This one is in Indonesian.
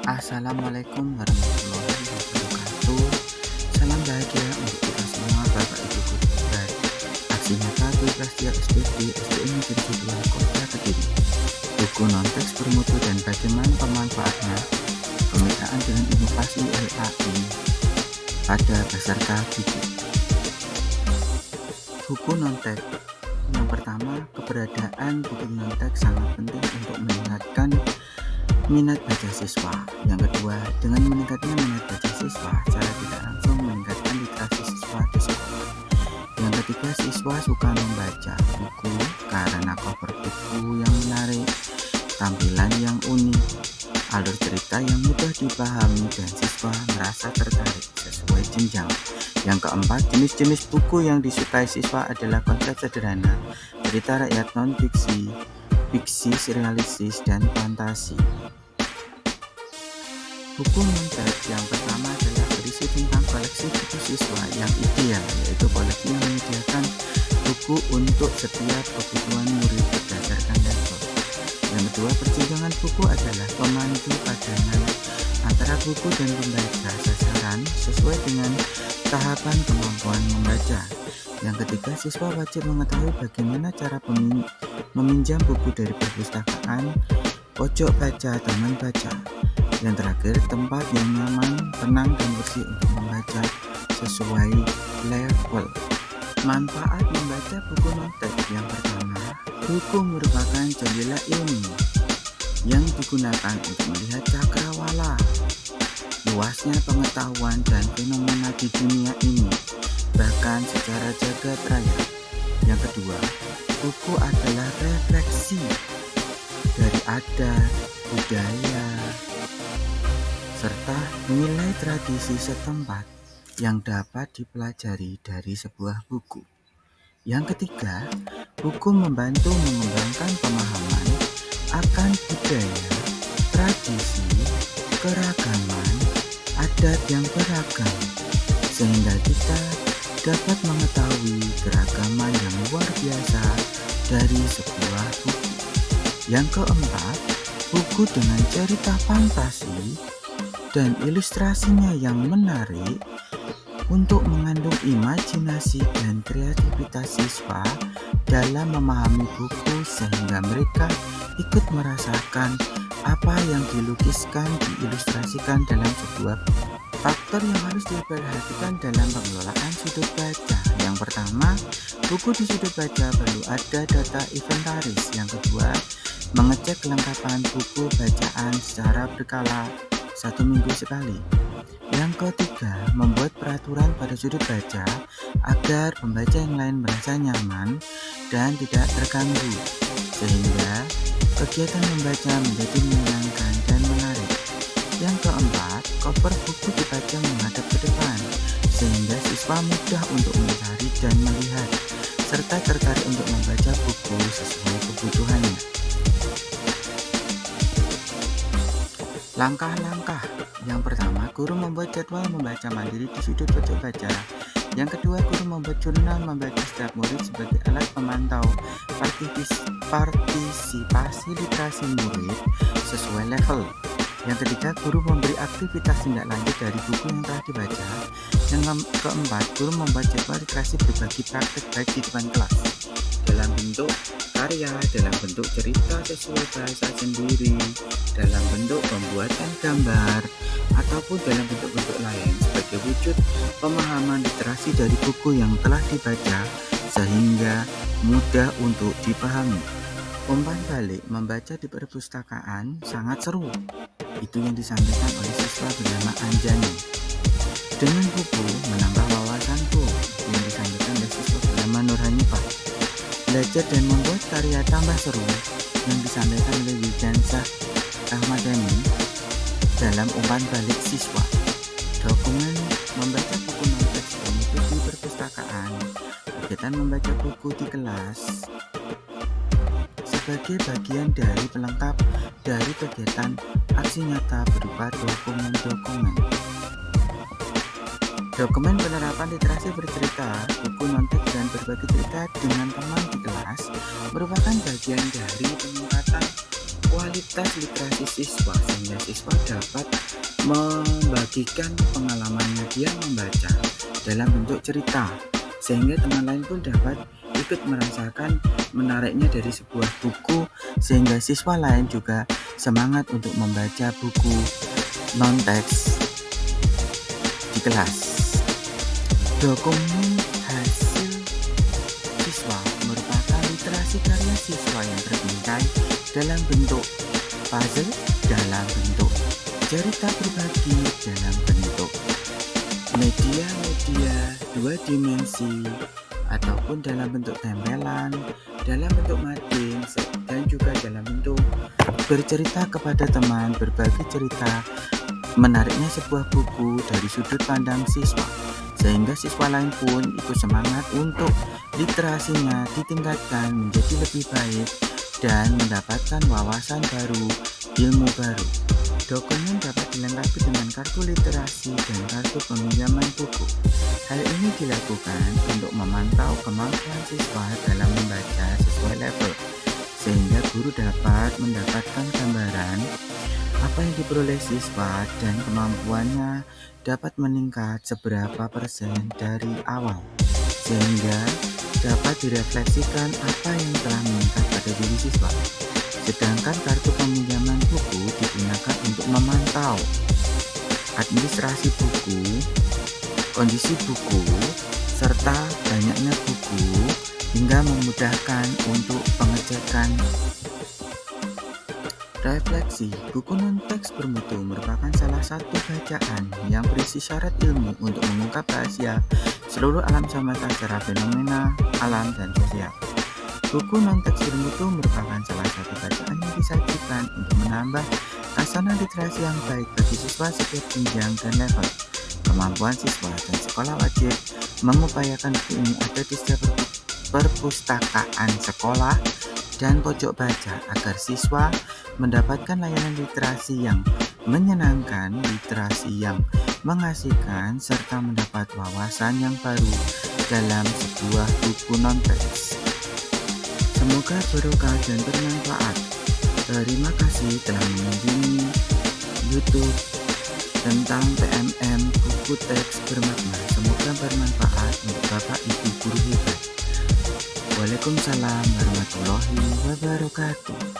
Assalamualaikum warahmatullahi wabarakatuh. Salam bahagia untuk kita semua, Bapak Ibu Guru dan aksi nyata Prasetya SPD SDN Negeri 2 Kota Kediri. Buku non-teks bermutu dan bagaimana pemanfaatnya, kemitraan dengan inovasi LAI pada peserta didik. Buku non-teks yang pertama, keberadaan buku non-teks sangat penting untuk meningkatkan minat baca siswa. Yang kedua, dengan meningkatnya minat baca siswa, secara tidak langsung meningkatkan literasi siswa di sekolah. Yang ketiga, siswa suka membaca buku karena cover buku yang menarik, tampilan yang unik, alur cerita yang mudah dipahami, dan siswa merasa tertarik sesuai jenjang. Yang keempat, jenis-jenis buku yang disukai siswa adalah konsep sederhana, cerita rakyat non-fiksi, fiksi realistis, dan fantasi. Buku non-teks yang pertama adalah berisi tentang koleksi buku siswa yang ideal, yaitu koleksi yang menyediakan buku untuk setiap kebutuhan murid berdasarkan level. Yang kedua, pertimbangan buku adalah pemandu padangan antara buku dan pembaca sasaran sesuai dengan tahapan kemampuan membaca. Yang ketiga, siswa wajib mengetahui bagaimana cara meminjam buku dari perpustakaan, pojok baca, taman baca. Yang terakhir, tempat yang nyaman, tenang, dan bersih untuk membaca sesuai level. Manfaat membaca buku non-teks yang pertama, buku merupakan jendela ilmu yang digunakan untuk melihat cakrawala, luasnya pengetahuan dan fenomena di dunia ini, bahkan secara jagat raya. Yang kedua, buku adalah refleksi dari adat, budaya, serta nilai tradisi setempat yang dapat dipelajari dari sebuah buku. Yang ketiga, buku membantu mengembangkan pemahaman akan budaya, tradisi, keragaman, adat yang beragam, sehingga kita dapat mengetahui keragaman yang luar biasa dari sebuah buku. Yang keempat, buku dengan cerita fantasi dan ilustrasinya yang menarik untuk mengandung imajinasi dan kreativitas siswa dalam memahami buku, sehingga mereka ikut merasakan apa yang dilukiskan, diilustrasikan dalam sebuah buku. Faktor yang harus diperhatikan dalam pengelolaan sudut baca. Yang pertama, buku di sudut baca perlu ada data inventaris. Yang kedua, mengecek kelengkapan buku bacaan secara berkala 1 minggu sekali. Yang ketiga, membuat peraturan pada sudut baca agar pembaca yang lain merasa nyaman dan tidak terganggu, sehingga kegiatan membaca menjadi menyenangkan dan menarik. Yang keempat, cover buku dibaca menghadap ke depan, sehingga siswa mudah untuk mencari dan melihat, serta tertarik untuk membaca buku sesuai kebutuhannya. Langkah-langkah. Yang pertama, guru membuat jadwal membaca mandiri di sudut pojok baca. Yang kedua, guru membuat jurnal membaca setiap murid sebagai alat pemantau partisipasi literasi murid sesuai level. Yang ketiga, guru memberi aktivitas tindak lanjut dari buku yang telah dibaca. Yang keempat, guru membuat jadwal literasi berbagi praktek baik di depan kelas, dalam bentuk karya, dalam bentuk cerita sesuai bahasa sendiri, dalam bentuk pembuatan gambar, ataupun dalam bentuk-bentuk lain sebagai wujud pemahaman literasi dari buku yang telah dibaca sehingga mudah untuk dipahami. Umpan balik membaca di perpustakaan sangat seru. Itu yang disampaikan oleh siswa bernama Anjani. Dengan buku menambah wawasanku, yang disampaikan oleh siswa bernama Nur Hanifah. Belajar dan membuat karya tambah seru, yang disampaikan oleh Wijansah Ahmadani dalam umpan balik siswa. Dokumen membaca buku non-teks bermutu di perpustakaan, kegiatan membaca buku di kelas sebagai bagian dari pelengkap dari kegiatan aksi nyata berupa dokumen-dokumen. Dokumen penerapan literasi bercerita, buku non-teks dan berbagi cerita dengan teman di kelas merupakan bagian dari peningkatan kualitas literasi siswa sehingga siswa dapat membagikan pengalamannya dia membaca dalam bentuk cerita, sehingga teman lain pun dapat ikut merasakan menariknya dari sebuah buku, sehingga siswa lain juga semangat untuk membaca buku non-teks di kelas. Dokumen hasil siswa merupakan literasi karya siswa yang terbingkai dalam bentuk puzzle, dalam bentuk cerita berbagi, dalam bentuk media dua dimensi, ataupun dalam bentuk tempelan, dalam bentuk mading, dan juga dalam bentuk bercerita kepada teman, berbagi cerita menariknya sebuah buku dari sudut pandang siswa, sehingga siswa lain pun ikut semangat untuk literasinya ditingkatkan menjadi lebih baik dan mendapatkan wawasan baru, ilmu baru. Dokumen dapat dilengkapi dengan kartu literasi dan kartu peminjaman buku. Hal ini dilakukan untuk memantau kemampuan siswa dalam membaca sesuai level, sehingga guru dapat mendapatkan gambaran apa yang diperoleh siswa dan kemampuannya dapat meningkat seberapa persen dari awal, sehingga dapat direfleksikan apa yang telah meningkat pada diri siswa. Sedangkan kartu peminjaman buku digunakan untuk memantau administrasi buku, kondisi buku, serta banyaknya buku hingga memudahkan untuk pengecekan. Refleksi buku non-teks bermutu merupakan salah satu bacaan yang berisi syarat ilmu untuk mengungkap rahasia seluruh alam semesta secara fenomena alam dan sosial. Buku non-teks bermutu merupakan salah satu bacaan yang disajikan untuk menambah hasanah literasi yang baik bagi siswa setiap jenjang dan level. Kemampuan siswa dan sekolah wajib mengupayakan buku ini ada di setiap perpustakaan sekolah dan pojok baca agar siswa mendapatkan layanan literasi yang menyenangkan, literasi yang mengasihkan, serta mendapat wawasan yang baru dalam sebuah buku non-teks. Semoga barokah dan bermanfaat. Terima kasih telah mengunjungi YouTube tentang PMM buku teks bermakna. Semoga bermanfaat untuk Bapak Ibu guru hebat. Waalaikumsalam warahmatullahi wabarakatuh.